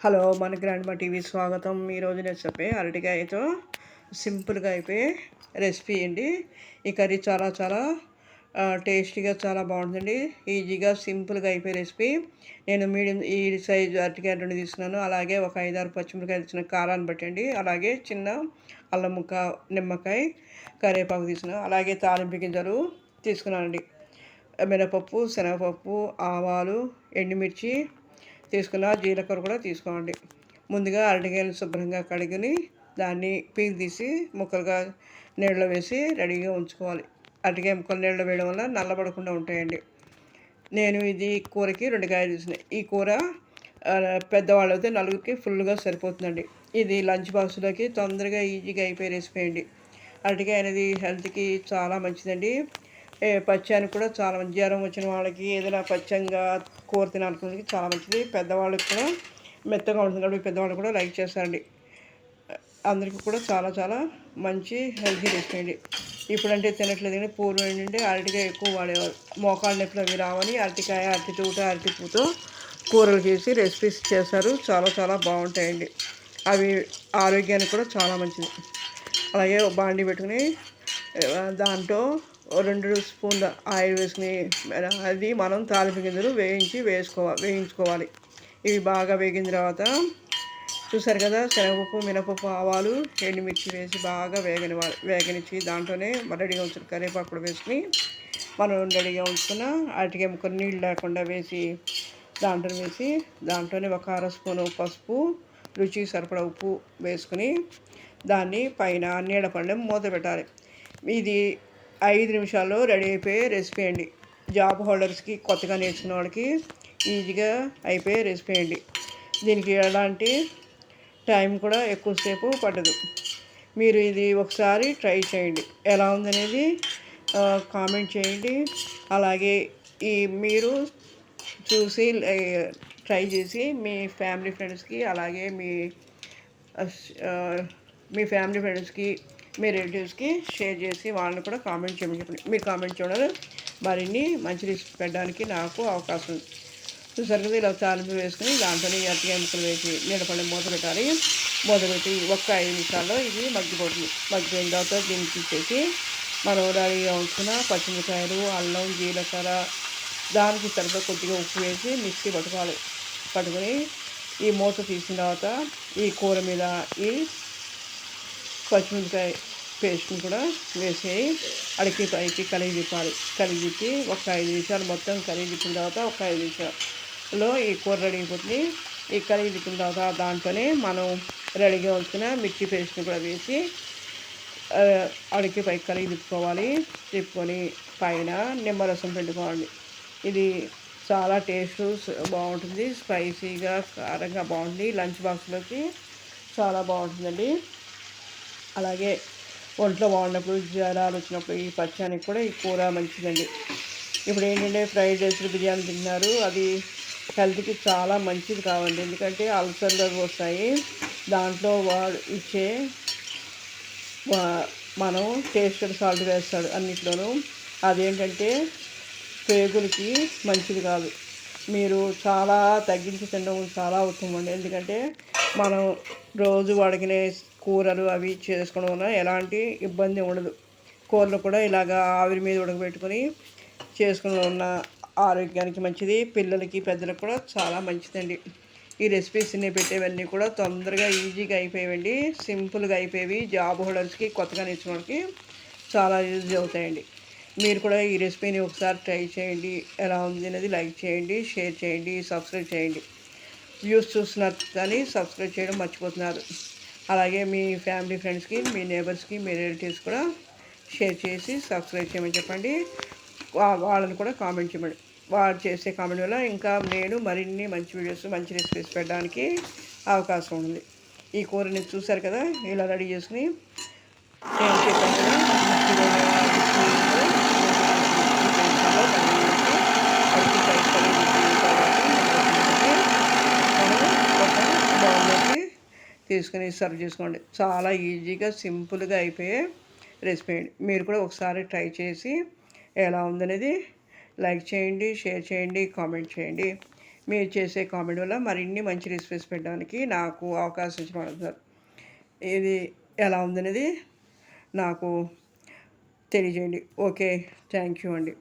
Hello మన grand మా TV స్వాగతం. ఈరోజు నేను చెప్పే అరటికాయతో సింపుల్గా అయిపోయే రెసిపీ అండి. ఈ కర్రీ చాలా చాలా టేస్టీగా చాలా బాగుంటుందండి. ఈజీగా సింపుల్గా అయిపోయే రెసిపీ. నేను మీడియం ఈ సైజు అరటికాయ 2 తీసుకున్నాను. అలాగే ఒక 5-6 పచ్చిమిరకాయలు ఇచ్చిన కారాన్ని బట్టండి. అలాగే చిన్న అల్లం ముక్క, నిమ్మకాయ, కరివేపాకు తీసుకున్నాను. అలాగే తాలింపు గింజలు తీసుకున్నానండి. మినపప్పు, శనగపప్పు, ఆవాలు, ఎండుమిర్చి తీసుకున్న, జీలకర్ర కూడా తీసుకోండి. ముందుగా అరటికాయలు శుభ్రంగా కడిగి దాన్ని పీల్ తీసి ముక్కలుగా నీళ్ళలో వేసి రెడీగా ఉంచుకోవాలి. అరటికాయ ముక్కలు నీళ్ళలో వేయడం వల్ల నల్లబడకుండా ఉంటాయండి. నేను ఇది కూరకి 2 కాయలు తీసుకున్నాను. ఈ కూర పెద్దవాళ్ళు అయితే నలుగురికి ఫుల్గా సరిపోతుందండి. ఇది లంచ్ బాక్స్లోకి తొందరగా ఈజీగా అయిపోయే రెసిపీ అండి. అరటికాయ అనేది హెల్త్కి చాలా మంచిదండి. పచ్చానికి కూడా చాలా మంచి, జ్వరం వచ్చిన వాళ్ళకి ఏదైనా పచ్చంగా కూర తినాలనుకున్నది చాలా మంచిది. పెద్దవాళ్ళకి కూడా మెత్తగా ఉంటుంది కాబట్టి పెద్దవాళ్ళు కూడా లైక్ చేస్తారండి. అందరికీ కూడా చాలా చాలా మంచి హెల్తీ రెసిపీ అండి. ఇప్పుడంటే తినట్లేదు కానీ పూర్వం ఏంటంటే అరటికాయ ఎక్కువ వాడేవారు. మోకాళ్ళ నొప్పులు అవి రావని అరటికాయ, అరటితూట, అరటిపూతో కూరలు చేసి రెసిపీస్ చేస్తారు. చాలా చాలా బాగుంటాయండి. అవి ఆరోగ్యానికి కూడా చాలా మంచిది. అలాగే బాండి పెట్టుకుని దాంట్లో 2 స్పూన్ల ఆయిల్ వేసుకుని అది మనం తాలింపు గింజలు వేయించుకోవాలి. ఇవి బాగా వేగిన తర్వాత చూసారు కదా, శనగపప్పు, మినపప్పు, ఆవాలు, ఎండుమిర్చి వేసి బాగా వేగనిచ్చి దాంట్లోనే రెడీగా ఉంచుకుని కరివేపాకు కూడా వేసుకుని మనం రెడీగా ఉంచుకున్న అరటికాయ ముక్కలు నీళ్ళు లేకుండా వేసి దాంట్లోనే ఒక 1/2 స్పూను పసుపు, రుచికి సరిపడా ఉప్పు వేసుకుని దాన్ని పైన నీడ పడడం మూత పెట్టాలి. ఇది 5 నిమిషాల్లో రెడీ అయిపోయే రెసిపీ అండి. జాబ్ హోల్డర్స్కి, కొత్తగా నేర్చుకున్న వాళ్ళకి ఈజీగా అయిపోయే రెసిపీ అండి. దీనికి ఎలాంటి టైం కూడా ఎక్కువసేపు పట్టదు. మీరు ఇది ఒకసారి ట్రై చేయండి. ఎలా ఉందనేది కామెంట్ చేయండి. అలాగే మీరు చూసి ట్రై చేసి మీ ఫ్యామిలీ ఫ్రెండ్స్కి, అలాగే మీ ఫ్యామిలీ ఫ్రెండ్స్కి, మీ రిలేటివ్స్కి షేర్ చేసి వాళ్ళని కూడా కామెంట్ చేయమని చెప్పండి. మీరు కామెంట్ చేయడం మరిన్ని మంచి రెసిపీ పెట్టడానికి నాకు అవకాశం ఉంది. చూసారు కదా, ఇలా తాలింపు వేసుకుని దాంట్లోనే అరటికాయ ముక్కలు వేసి నీడపడి మూత పెట్టాలి. మూత పెట్టి ఒక 5 నిమిషాల్లో ఇది మగ్గిపోతుంది. మగ్గిపోయిన తర్వాత దీన్ని తీసేసి మనం రెడీగా ఉంచుకున్న పచ్చిమిరకాయలు, అల్లం, జీలకర్ర, దానికి సరిపడా కొద్దిగా ఉప్పు వేసి మిక్సీ పట్టుకొని ఈ మూత తీసిన తర్వాత ఈ కూర మీద ఈ పచ్చిమిరకాయ పేస్ట్ని కూడా వేసి అడికి పైకి కలిపి ఒక 5 నిమిషాలు మొత్తం తిప్పిన తర్వాత ఒక 5 నిమిషాల్లో ఈ కూర రెడీ అయిపోతుంది. ఈ తిప్పిన తర్వాత దాంట్లోనే మనం రెడీగా ఉంచుకున్న మిర్చి పేస్ట్ని కూడా వేసి అడికి పైకి తిప్పుకొని పైన నిమ్మరసం పెట్టుకోవాలి. ఇది చాలా టేస్ట్ బాగుంటుంది. స్పైసీగా, కారంగా బాగుంటుంది. లంచ్ బాక్స్లోకి చాలా బాగుంటుందండి. అలాగే ఒంట్లో బాగున్నప్పుడు, జ్వరాలు వచ్చినప్పుడు ఈ పచ్చానికి కూడా ఈ కూర మంచిదండి. ఇప్పుడు ఏంటంటే ఫ్రైడ్ రైస్లు, బిర్యానీ తిన్నారు, అది హెల్త్కి చాలా మంచిది కావండి. ఎందుకంటే అల్సర్లు వస్తాయి. దాంట్లో ఇచ్చే మనం టేస్టెడ్ సాల్ట్ వేస్తాడు అన్నిట్లోనూ. అదేంటంటే పేగులకి మంచిది కాదు. మీరు చాలా తగ్గించి తినడం చాలా ఉత్తమం అండి. ఎందుకంటే మనం రోజు వాడికినే కూరలు అవి చేసుకోవడం వల్ల ఎలాంటి ఇబ్బంది ఉండదు. కూరలు కూడా ఇలాగా ఆవిరి మీద ఉడకబెట్టుకొని చేసుకోవడం వల్ల ఆరోగ్యానికి మంచిది. పిల్లలకి, పెద్దలకు కూడా చాలా మంచిదండి. ఈ రెసిపీస్ పెట్టేవన్నీ కూడా తొందరగా ఈజీగా అయిపోయేవండి. సింపుల్గా అయిపోయేవి. జాబ్ హోల్డర్స్కి, కొత్తగా నేర్చుకున్న వాళ్ళకి చాలా యూజ్ అవుతాయండి. మీరు కూడా ఈ రెసిపీని ఒకసారి ట్రై చేయండి. ఎలా ఉంది అనేది లైక్ చేయండి, షేర్ చేయండి, సబ్స్క్రైబ్ చేయండి. వ్యూస్ చూస్తున్నారు కానీ సబ్స్క్రైబ్ చేయడం మర్చిపోతున్నారు. అలాగే మీ ఫ్యామిలీ ఫ్రెండ్స్కి, మీ నేబర్స్కి, మీ రిలేటివ్స్ కూడా షేర్ చేసి సబ్స్క్రైబ్ చేయమని చెప్పండి. వాళ్ళని కూడా కామెంట్ చేయమని. వాళ్ళు చేసే కామెంట్ వల్ల ఇంకా నేను మరిన్ని మంచి వీడియోస్, మంచి రెసిపీస్ పెట్టడానికి అవకాశం ఉంది. ఈ కూరని చూసారు కదా, ఇలా రెడీ చేసుకుని నేను చెప్పాను కదా, బౌల్లోకి తీసుకుని సర్వ్ చేసుకోండి. చాలా ఈజీగా, సింపుల్గా అయిపోయే రెసిపీ అండి. మీరు కూడా ఒకసారి ట్రై చేసి ఎలా ఉందనేది లైక్ చేయండి, షేర్ చేయండి, కామెంట్ చేయండి. మీరు చేసే కామెంట్ వల్ల మరిన్ని మంచి రెసిపీస్ పెట్టడానికి నాకు అవకాశం ఇచ్చినందుకు ఇది ఎలా ఉందనేది నాకు తెలియజేయండి. ఓకే, థ్యాంక్ యూ అండి.